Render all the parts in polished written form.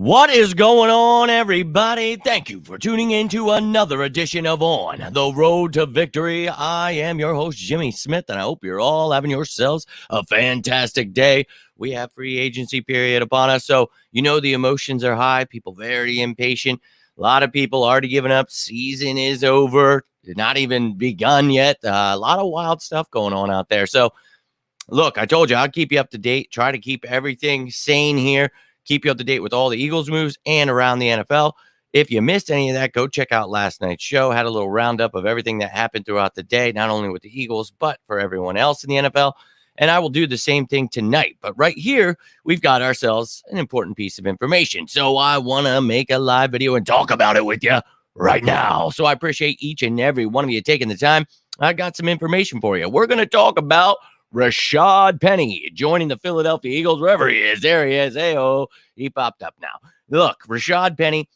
What is going on, everybody? Thank you for tuning in to another edition of On the Road to Victory. I am your host, Jimmy Smith, and I hope you're all having yourselves a fantastic day. We have free agency period upon us, so you know the emotions are high. People very impatient. A lot of people already giving up. Season is over. Not even begun yet. A lot of wild stuff going on out there. So, look, I told you I'll keep you up to date. Try to keep everything sane here. Keep you up to date with all the Eagles moves and around the NFL. If you missed any of that, go check out last night's show. Had a little roundup of everything that happened throughout the day, not only with the Eagles, but for everyone else in the NFL. And I will do the same thing tonight. But right here, we've got ourselves an important piece of information. So I want to make a live video and talk about it with you right now. So I appreciate each and every one of you taking the time. I got some information for you. We're going to talk about Rashaad Penny joining the Philadelphia Eagles, wherever he is. There he is. Hey-oh, he popped up now. Look, Rashaad Penny,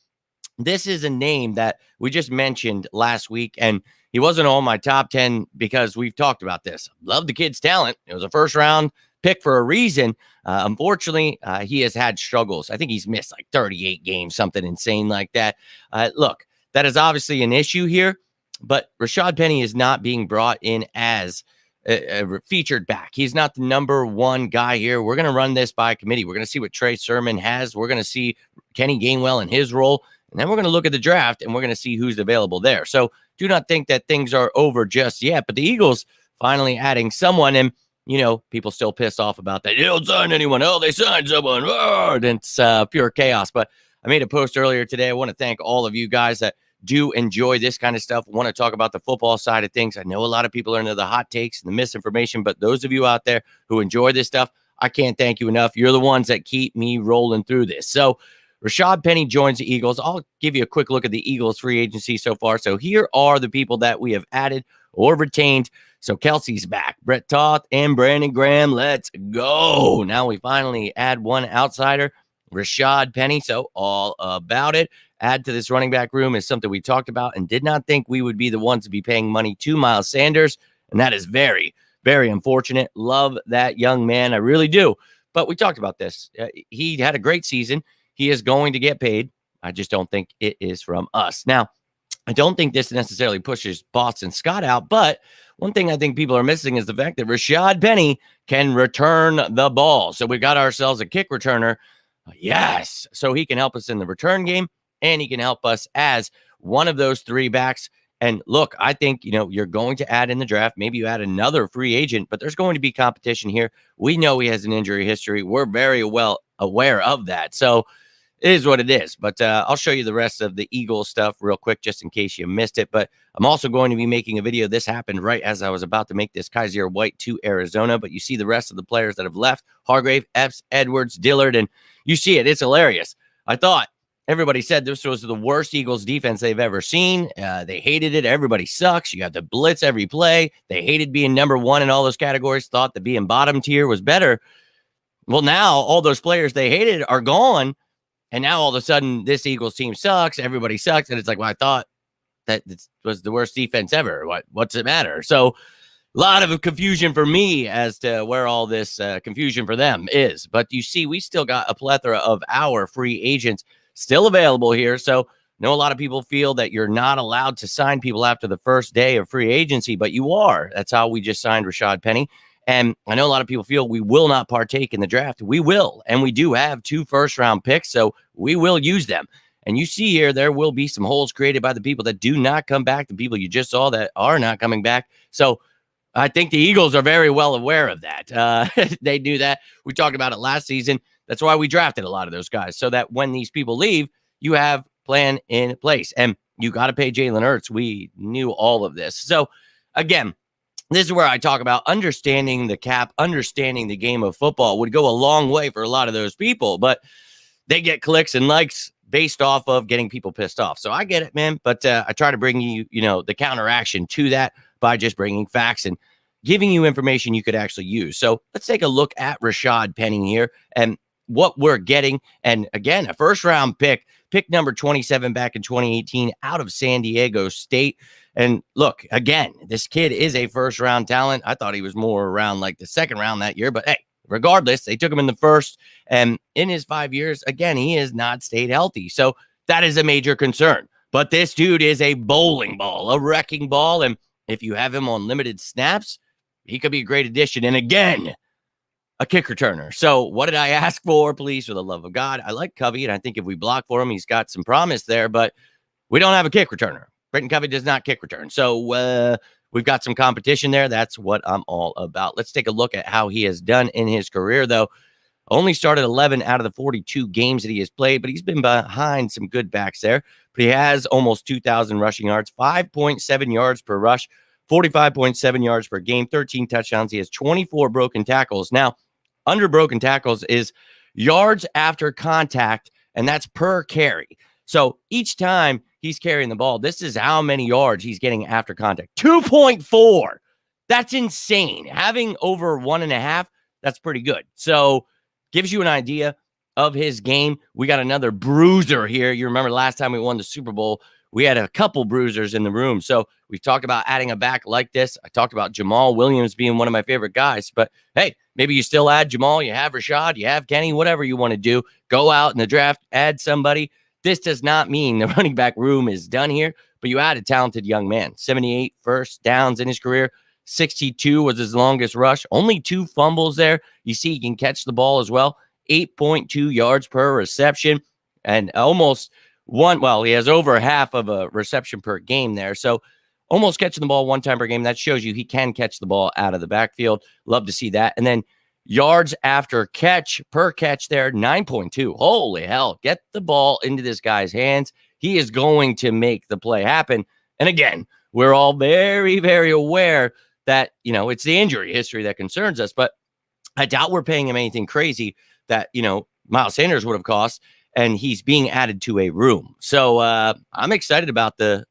this is a name that we just mentioned last week, and he wasn't on my top 10 because we've talked about this. Love the kid's talent. It was a first-round pick for a reason. Unfortunately, he has had struggles. I think he's missed like 38 games, something insane like that. Look, that is obviously an issue here, but Rashaad Penny is not being brought in as featured back. He's not the number one guy here. We're going to run this by committee. We're going to see what Trey Sermon has. We're going to see Kenny Gainwell in his role. And then we're going to look at the draft and we're going to see who's available there. So do not think that things are over just yet. But the Eagles finally adding someone, and, you know, people still pissed off about that. They don't sign anyone. Oh, they signed someone. Oh, and it's pure chaos. But I made a post earlier today. I want to thank all of you guys that do enjoy this kind of stuff. Want to talk about the football side of things. I know a lot of people are into the hot takes and the misinformation, but those of you out there who enjoy this stuff, I can't thank you enough. You're the ones that keep me rolling through this. So Rashaad Penny joins the Eagles. I'll give you a quick look at the Eagles free agency so far. So here are the people that we have added or retained. So Kelsey's back, Brett Toth and Brandon Graham. Let's go. Now we finally add one outsider, Rashaad Penny. So all about it. Add to this running back room is something we talked about and did not think we would be the ones to be paying money to Miles Sanders. And that is very, very unfortunate. Love that young man. I really do. But we talked about this. He had a great season. He is going to get paid. I just don't think it is from us. Now, I don't think this necessarily pushes Boston Scott out, but one thing I think people are missing is the fact that Rashaad Penny can return the ball. So we got ourselves a kick returner. Yes. So he can help us in the return game, and he can help us as one of those three backs. And look, I think, you know, you're going to add in the draft. Maybe you add another free agent, but there's going to be competition here. We know he has an injury history. We're very well aware of that. So it is what it is. But I'll show you the rest of the Eagles stuff real quick, just in case you missed it. But I'm also going to be making a video. This happened right as I was about to make this Kaiser White to Arizona. But you see the rest of the players that have left: Hargrave, Epps, Edwards, Dillard, and you see it. It's hilarious. I thought everybody said this was the worst Eagles defense they've ever seen. They hated it. Everybody sucks. You got to blitz every play. They hated being number one in all those categories, thought that being bottom tier was better. Well, now all those players they hated are gone. And now all of a sudden this Eagles team sucks. Everybody sucks. And it's like, well, I thought that this was the worst defense ever. What's it matter? So a lot of confusion for me as to where all this confusion for them is. But you see, we still got a plethora of our free agents still available here. So I know a lot of people feel that you're not allowed to sign people after the first day of free agency, but you are. That's how we just signed Rashaad Penny. And I know a lot of people feel we will not partake in the draft. We will. And we do have 2 first-round picks, so we will use them. And you see here, there will be some holes created by the people that do not come back, the people you just saw that are not coming back. So I think the Eagles are very well aware of that. They do that. We talked about it last season. That's why we drafted a lot of those guys, so that when these people leave, you have plan in place. And you got to pay Jalen Hurts. We knew all of this. So, again, this is where I talk about understanding the cap, understanding the game of football would go a long way for a lot of those people, but they get clicks and likes based off of getting people pissed off. So I get it, man. But I try to bring you, the counteraction to that by just bringing facts and giving you information you could actually use. So let's take a look at Rashaad Penny here and what we're getting. And again, a first round pick number 27 back in 2018 out of San Diego State. And look, again, this kid is a first round talent. I thought he was more around like the second round that year, but hey, regardless, they took him in the first. And in his 5 years, again, he has not stayed healthy. So that is a major concern. But this dude is a bowling ball, a wrecking ball. And if you have him on limited snaps, he could be a great addition. And again, a kick returner. So what did I ask for, please, for the love of God? I like Covey, and I think if we block for him, he's got some promise there, but we don't have a kick returner. Britton Covey does not kick return. So we've got some competition there. That's what I'm all about. Let's take a look at how he has done in his career, though. Only started 11 out of the 42 games that he has played, but he's been behind some good backs there. But he has almost 2,000 rushing yards, 5.7 yards per rush, 45.7 yards per game, 13 touchdowns. He has 24 broken tackles. Now, under broken tackles is yards after contact, and that's per carry. So each time he's carrying the ball, this is how many yards he's getting after contact. 2.4. That's insane. Having over 1.5, that's pretty good. So gives you an idea of his game. We got another bruiser here. You remember last time we won the Super Bowl, we had a couple bruisers in the room. So we've talked about adding a back like this. I talked about Jamal Williams being one of my favorite guys. But hey, maybe you still add Jamal. You have Rashaad. You have Kenny. Whatever you want to do. Go out in the draft. Add somebody. This does not mean the running back room is done here. But you add a talented young man. 78 first downs in his career. 62 was his longest rush. Only 2 fumbles there. You see he can catch the ball as well. 8.2 yards per reception. And almost he has over half of a reception per game there. So almost catching the ball 1 time per game. That shows you he can catch the ball out of the backfield. Love to see that. And then yards after catch per catch there, 9.2. Holy hell. Get the ball into this guy's hands. He is going to make the play happen. And again, we're all very, very aware that, it's the injury history that concerns us. But I doubt we're paying him anything crazy that, Miles Sanders would have cost. And he's being added to a room. So I'm excited about the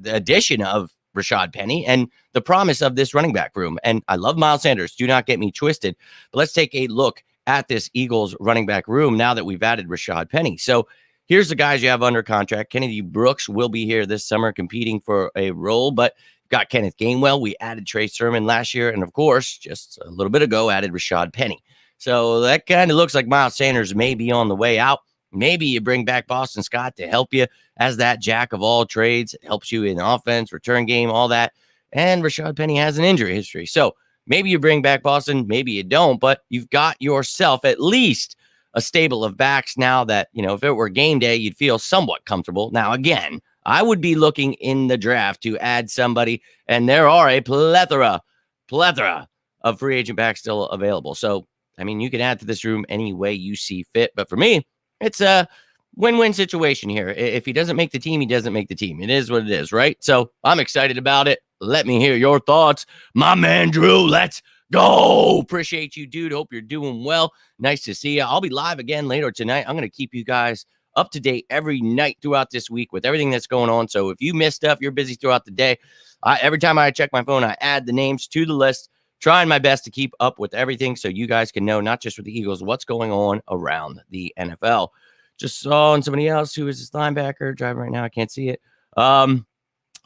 addition of Rashaad Penny and the promise of this running back room. And I love Miles Sanders. Do not get me twisted. But let's take a look at this Eagles running back room now that we've added Rashaad Penny. So here's the guys you have under contract. Kennedy Brooks will be here this summer competing for a role, but got Kenneth Gainwell. We added Trey Sermon last year. And of course, just a little bit ago, added Rashaad Penny. So that kind of looks like Miles Sanders may be on the way out. Maybe you bring back Boston Scott to help you as that jack of all trades. It helps you in offense, return game, all that. And Rashaad Penny has an injury history. So maybe you bring back Boston, maybe you don't, but you've got yourself at least a stable of backs now that, if it were game day, you'd feel somewhat comfortable. Now, again, I would be looking in the draft to add somebody, and there are a plethora of free agent backs still available. So, you can add to this room any way you see fit. But for me, it's a win-win situation here. If he doesn't make the team, he doesn't make the team. It is what it is, right? So I'm excited about it. Let me hear your thoughts. My man, Drew, let's go. Appreciate you, dude. Hope you're doing well. Nice to see you. I'll be live again later tonight. I'm going to keep you guys up to date every night throughout this week with everything that's going on. So if you missed stuff, you're busy throughout the day. Every time I check my phone, I add the names to the list. Trying my best to keep up with everything so you guys can know, not just with the Eagles, what's going on around the NFL. Just saw on somebody else who is this linebacker driving right now. I can't see it. Are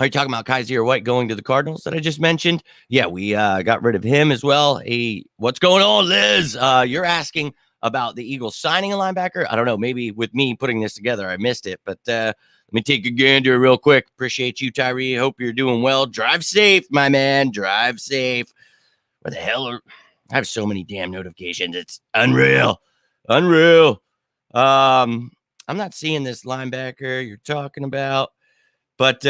you talking about Kaiser White going to the Cardinals that I just mentioned? Yeah, we got rid of him as well. Hey, what's going on, Liz? You're asking about the Eagles signing a linebacker. I don't know. Maybe with me putting this together, I missed it. But let me take a gander real quick. Appreciate you, Tyree. Hope you're doing well. Drive safe, my man. Drive safe. Where the hell are I have so many damn notifications. It's unreal. I'm not seeing this linebacker you're talking about, but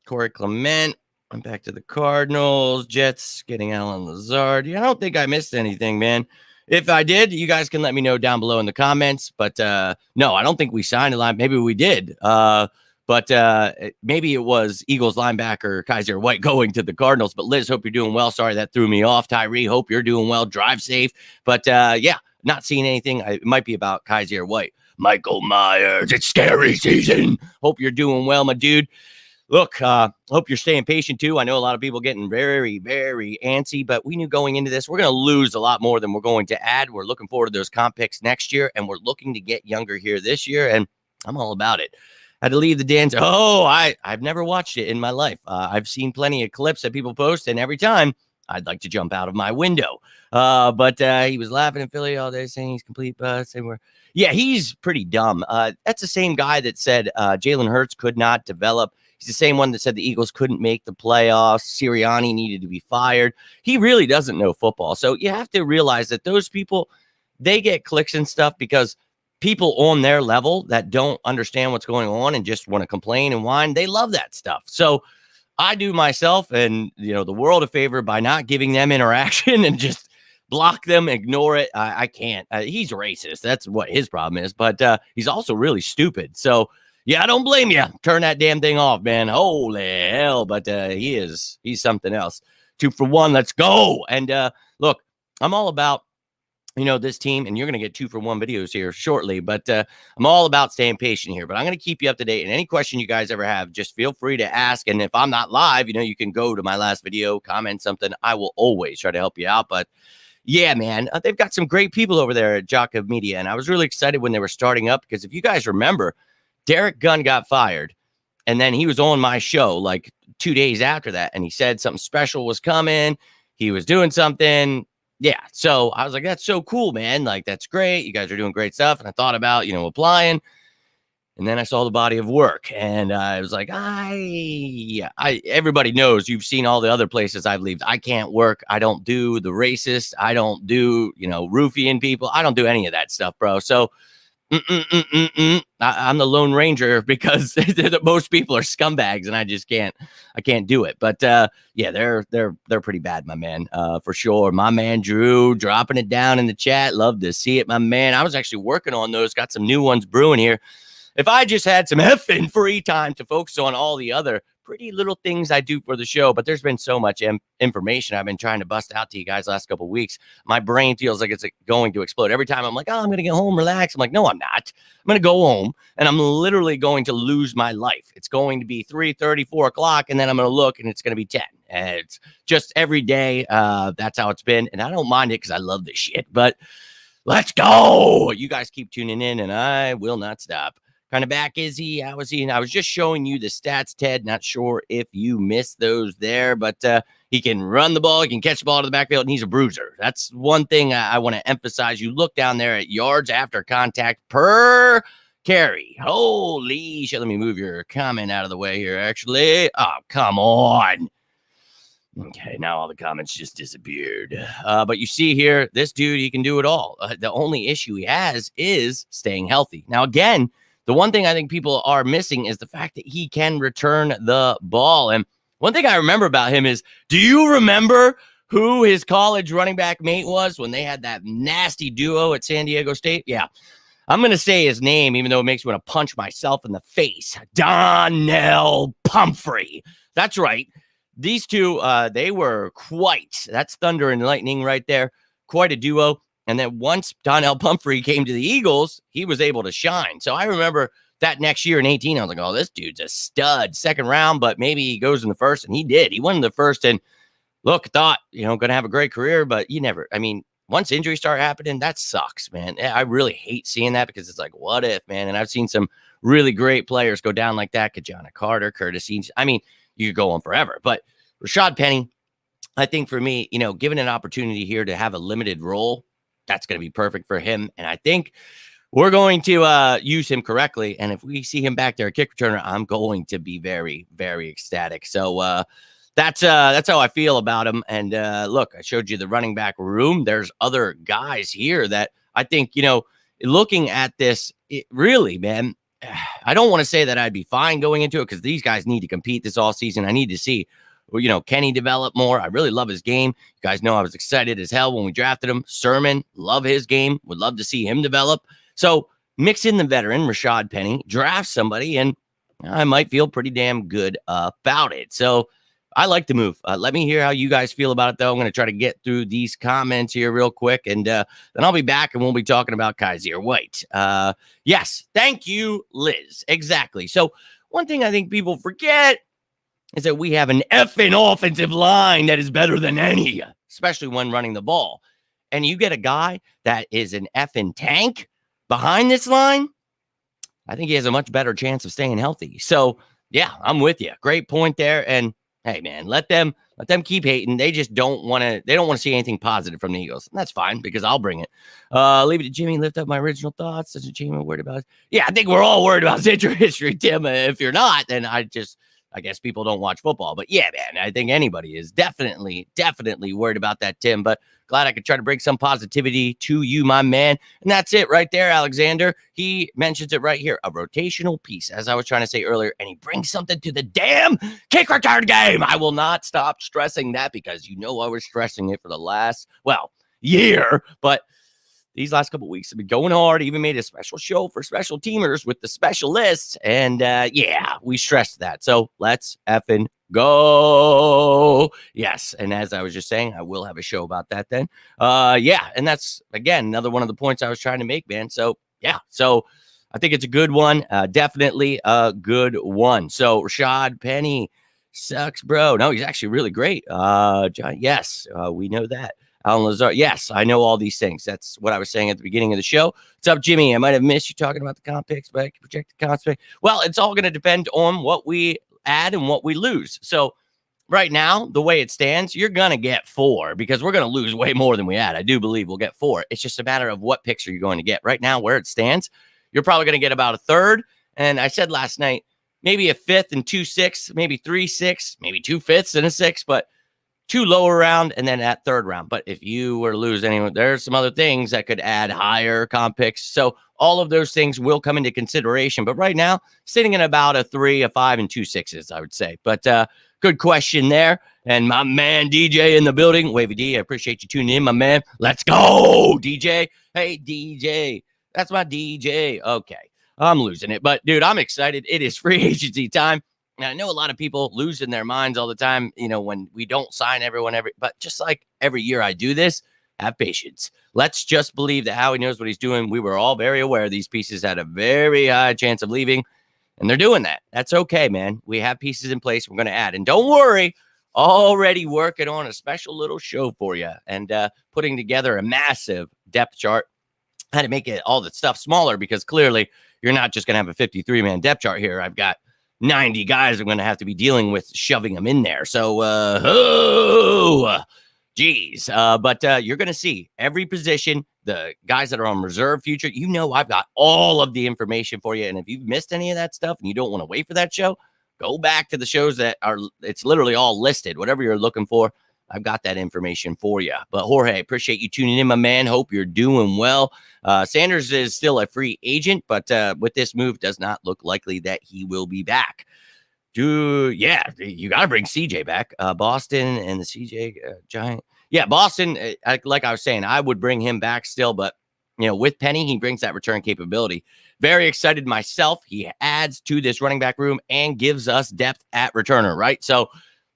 Corey Clement. I'm back to the Cardinals. Jets getting Alan Lazard. I don't think I missed anything, man. If I did, you guys can let me know down below in the comments. But no, I don't think we signed a line. Maybe we did. But maybe it was Eagles linebacker Kaiser White going to the Cardinals. But Liz, hope you're doing well. Sorry that threw me off. Tyree, hope you're doing well. Drive safe. But yeah, not seeing anything. It might be about Kaiser White. Michael Myers, it's scary season. Hope you're doing well, my dude. Look, hope you're staying patient too. I know a lot of people getting very, very antsy, but we knew going into this, we're going to lose a lot more than we're going to add. We're looking forward to those comp picks next year, and we're looking to get younger here this year, and I'm all about it. Had to leave the dance. Oh, I've never watched it in my life. I've seen plenty of clips that people post, and every time I'd like to jump out of my window. But he was laughing in Philly all day, saying he's complete bust. Yeah, he's pretty dumb. That's the same guy that said Jalen Hurts could not develop. He's the same one that said the Eagles couldn't make the playoffs. Sirianni needed to be fired. He really doesn't know football. So you have to realize that those people, they get clicks and stuff because people on their level that don't understand what's going on and just want to complain and whine, they love that stuff. So I do myself and the world a favor by not giving them interaction and just block them, ignore it. I can't. He's racist. That's what his problem is. But he's also really stupid. So yeah, I don't blame you. Turn that damn thing off, man. Holy hell! But he's something else. 2 for 1. Let's go. And look, I'm all about this team, and you're going to get 2 for 1 videos here shortly, but I'm all about staying patient here, but I'm going to keep you up to date. And any question you guys ever have, just feel free to ask. And if I'm not live, you can go to my last video, comment something. I will always try to help you out. But yeah, man, they've got some great people over there at Jock of Media. And I was really excited when they were starting up, because if you guys remember, Derek Gunn got fired, and then he was on my show like 2 days after that. And he said something special was coming. He was doing something. Yeah. So I was like, that's so cool, man. Like, that's great. You guys are doing great stuff. And I thought about, applying. And then I saw the body of work, and I was like, everybody knows, you've seen all the other places I've lived. I can't work. I don't do the racist. I don't do, roofing people. I don't do any of that stuff, bro. So I'm the Lone Ranger, because most people are scumbags, and I just can't do it. But yeah, they're pretty bad, my man, for sure. My man Drew dropping it down in the chat. Love to see it, my man. I was actually working on those. Got some new ones brewing here. If I just had some effing free time to focus on all the other pretty little things I do for the show, but there's been so much information I've been trying to bust out to you guys last couple of weeks. My brain feels like it's going to explode. Every time I'm like, I'm going to get home, relax. I'm like, no, I'm not. I'm going to go home, and I'm literally going to lose my life. It's going to be 3:30, 4 o'clock, and then I'm going to look, and it's going to be 10. And it's just every day. That's how it's been, and I don't mind it because I love this shit. But let's go. You guys keep tuning in, and I will not stop. Kind of back, is he? How is he? And I was just showing you the stats, Ted. Not sure if you missed those there, but he can run the ball. He can catch the ball to the backfield, and he's a bruiser. That's one thing I want to emphasize. You look down there at yards after contact per carry. Holy shit. Let me move your comment out of the way here, actually. Oh, come on. Okay, now all the comments just disappeared. But you see here, this dude, he can do it all. The only issue he has is staying healthy. Now, again, the one thing I think people are missing is the fact that he can return the ball. And one thing I remember about him is, do you remember who his college running back mate was when they had that nasty duo at San Diego State? Yeah, I'm going to say his name, even though it makes me want to punch myself in the face. Donnell Pumphrey. That's right. These two, they were that's thunder and lightning right there. Quite a duo. And then once Donnell Pumphrey came to the Eagles, he was able to shine. So I remember that next year in 18, I was like, oh, this dude's a stud. 2nd round, but maybe he goes in the 1st. And he did. He won in the 1st. And look, thought, going to have a great career. But once injuries start happening, that sucks, man. I really hate seeing that, because it's like, what if, man? And I've seen some really great players go down like that. Kajana Carter, Curtis Eames. You could go on forever. But Rashaad Penny, I think for me, given an opportunity here to have a limited role, that's going to be perfect for him. And I think we're going to use him correctly. And if we see him back there at kick returner, I'm going to be very, very ecstatic. So that's how I feel about him. And look, I showed you the running back room. There's other guys here that I think, looking at this, it really, man, I don't want to say that I'd be fine going into it, because these guys need to compete this all season. I need to see, can he develop more? I really love his game. You guys know I was excited as hell when we drafted him. Sermon, love his game. Would love to see him develop. So mix in the veteran, Rashaad Penny, draft somebody, and I might feel pretty damn good about it. So I like the move. Let me hear how you guys feel about it, though. I'm going to try to get through these comments here real quick, and then I'll be back, and we'll be talking about Kaiser White. Yes, thank you, Liz. Exactly. So one thing I think people forget is that we have an effing offensive line that is better than any, especially when running the ball. And you get a guy that is an effing tank behind this line, I think he has a much better chance of staying healthy. So, yeah, I'm with you. Great point there. And Hey, man, let them keep hating. They just don't want to see anything positive from the Eagles. And that's fine because I'll bring it. Leave it to Jimmy. Lift up my original thoughts. Does Jimmy worried about it? Yeah, I think we're all worried about Central history, Tim. If you're not, then I guess people don't watch football. But yeah, man, I think anybody is definitely worried about that, Tim. But glad I could try to bring some positivity to you, my man. And that's it right there, Alexander. He mentions it right here, a rotational piece, as I was trying to say earlier, and he brings something to the damn kick return game. I will not stop stressing that because I was stressing it for the last, year. But these last couple of weeks have been going hard. Even made a special show for special teamers with the specialists. And we stressed that. So let's effing go. Yes. And as I was just saying, I will have a show about that then. And that's, again, another one of the points I was trying to make, man. So, yeah. So I think it's a good one. Definitely a good one. So Rashaad Penny sucks, bro. No, he's actually really great. John, yes, we know that. Alan Lazar. Yes, I know all these things. That's what I was saying at the beginning of the show. What's up, Jimmy? I might have missed you talking about the comp picks, but I can project the comp pick. Well, it's all going to depend on what we add and what we lose. So right now, the way it stands, you're going to get 4 because we're going to lose way more than we add. I do believe we'll get 4. It's just a matter of what picks are you going to get. Right now, where it stands, you're probably going to get about a third. And I said last night, maybe a 5th and 2 6, maybe 3 6, maybe 2 5ths and a 6, but 2 lower round and then at third round. But if you were to lose anyone, there's some other things that could add higher comp picks. So all of those things will come into consideration. But right now, sitting in about a 3, a 5, and 2 6s, I would say. But good question there. And my man DJ in the building, Wavy D, I appreciate you tuning in, my man. Let's go, DJ. Hey, DJ. That's my DJ. Okay. I'm losing it. But, dude, I'm excited. It is free agency time. And I know a lot of people losing their minds all the time, when we don't sign everyone but just like every year I do this, have patience. Let's just believe that Howie knows what he's doing. We were all very aware these pieces had a very high chance of leaving, and they're doing that. That's okay, man. We have pieces in place we're going to add. And don't worry, already working on a special little show for you and putting together a massive depth chart. How to make it all the stuff smaller because clearly you're not just going to have a 53-man depth chart here. I've got 90 guys I'm going to have to be dealing with shoving them in there. So, but you're going to see every position, the guys that are on reserve future. I've got all of the information for you. And if you've missed any of that stuff and you don't want to wait for that show, go back to the shows it's literally all listed. Whatever you're looking for, I've got that information for you. But Jorge, appreciate you tuning in, my man. Hope you're doing well. Sanders is still a free agent, but with this move, does not look likely that he will be back. You got to bring CJ back. Boston and the CJ Giant. Yeah, Boston, like I was saying, I would bring him back still, but with Penny, he brings that return capability. Very excited myself. He adds to this running back room and gives us depth at returner, right? So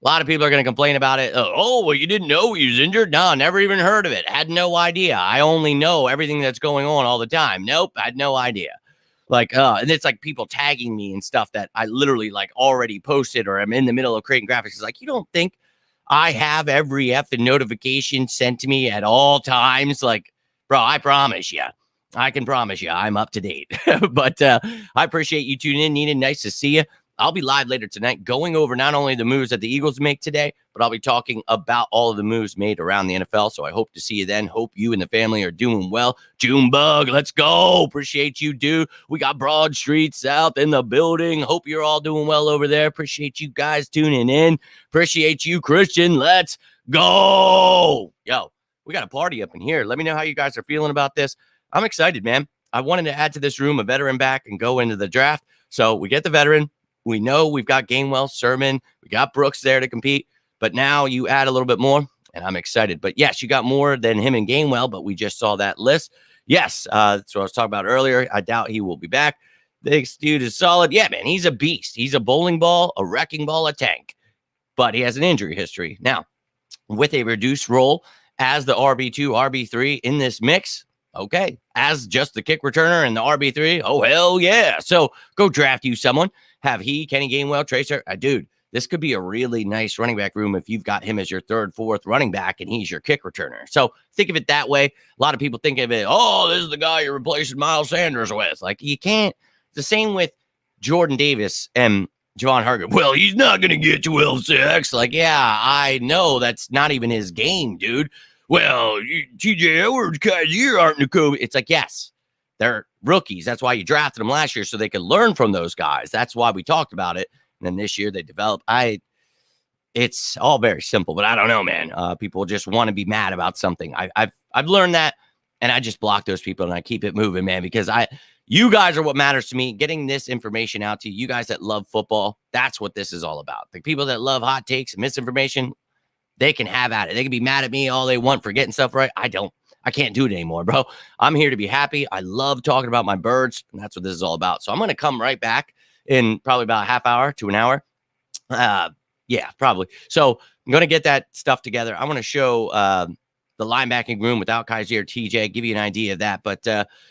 a lot of people are going to complain about it. Well, you didn't know he was injured? No, never even heard of it. Had no idea. I only know everything that's going on all the time. Nope, I had no idea. And it's like people tagging me and stuff that I literally already posted or I'm in the middle of creating graphics. It's like, you don't think I have every effing notification sent to me at all times? Bro, I promise you. I can promise you I'm up to date. But I appreciate you tuning in, Nina. Nice to see you. I'll be live later tonight going over not only the moves that the Eagles make today, but I'll be talking about all of the moves made around the NFL. So I hope to see you then. Hope you and the family are doing well. Junebug, let's go. Appreciate you, dude. We got Broad Street South in the building. Hope you're all doing well over there. Appreciate you guys tuning in. Appreciate you, Christian. Let's go. Yo, we got a party up in here. Let me know how you guys are feeling about this. I'm excited, man. I wanted to add to this room a veteran back and go into the draft. So we get the veteran. We know we've got Gainwell, Sermon. We got Brooks there to compete. But now you add a little bit more, and I'm excited. But, yes, you got more than him and Gainwell, but we just saw that list. Yes, that's what I was talking about earlier. I doubt he will be back. This dude is solid. Yeah, man, he's a beast. He's a bowling ball, a wrecking ball, a tank. But he has an injury history. Now, with a reduced role as the RB2, RB3 in this mix, okay, as just the kick returner and the RB3, oh, hell yeah. So go draft you someone. Have Kenny Gainwell, Tracer. Dude, this could be a really nice running back room if you've got him as your third, fourth running back and he's your kick returner. So think of it that way. A lot of people think of it, this is the guy you're replacing Miles Sanders with. You can't. It's the same with Jordan Davis and Javon Hargrave, well, he's not going to get 12 sacks. Like, yeah, I know that's not even his game, dude. Well, TJ Edwards, Kaiser aren't Nakobe. It's like, yes, they're rookies. That's why you drafted them last year so they could learn from those guys. That's why we talked about it. And then this year they develop. It's all very simple, but I don't know, man. People just want to be mad about something. I've learned that, and I just block those people and I keep it moving, man, because you guys are what matters to me. Getting this information out to you guys that love football, that's what this is all about. The people that love hot takes and misinformation, they can have at it. They can be mad at me all they want for getting stuff right. I can't do it anymore, bro. I'm here to be happy. I love talking about my birds, and that's what this is all about. So I'm going to come right back in probably about a half hour to an hour. Yeah, probably. So I'm going to get that stuff together. I want to show the linebacking room without Kaiser TJ, give you an idea of that. But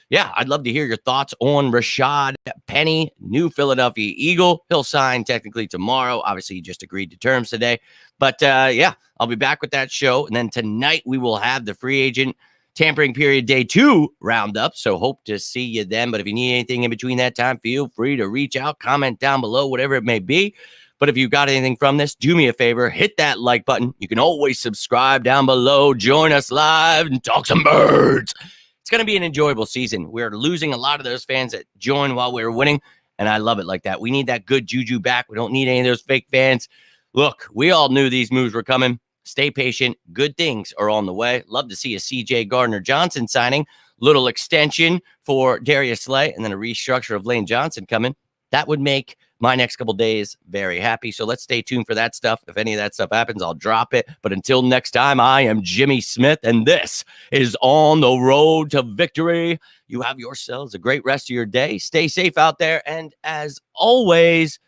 yeah, I'd love to hear your thoughts on Rashaad Penny, new Philadelphia Eagle. He'll sign technically tomorrow. Obviously, he just agreed to terms today. But yeah, I'll be back with that show. And then tonight we will have the free agent tampering period day 2 roundup. So hope to see you then. But if you need anything in between that time, feel free to reach out, comment down below, whatever it may be. But if you got anything from this, do me a favor, hit that like button. You can always subscribe down below. Join us live and talk some birds. It's going to be an enjoyable season. We're losing a lot of those fans that join while we're winning, and I love it like that. We need that good juju back. We don't need any of those fake fans. Look, we all knew these moves were coming. Stay patient. Good things are on the way. Love to see a C.J. Gardner-Johnson signing. Little extension for Darius Slay, and then a restructure of Lane Johnson coming. That would make my next couple days very happy. So let's stay tuned for that stuff. If any of that stuff happens, I'll drop it. But until next time, I am Jimmy Smith, and this is On the Road to Victory. You have yourselves a great rest of your day. Stay safe out there. And as always,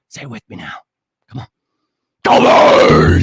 say with me now. Come on. Go Birds!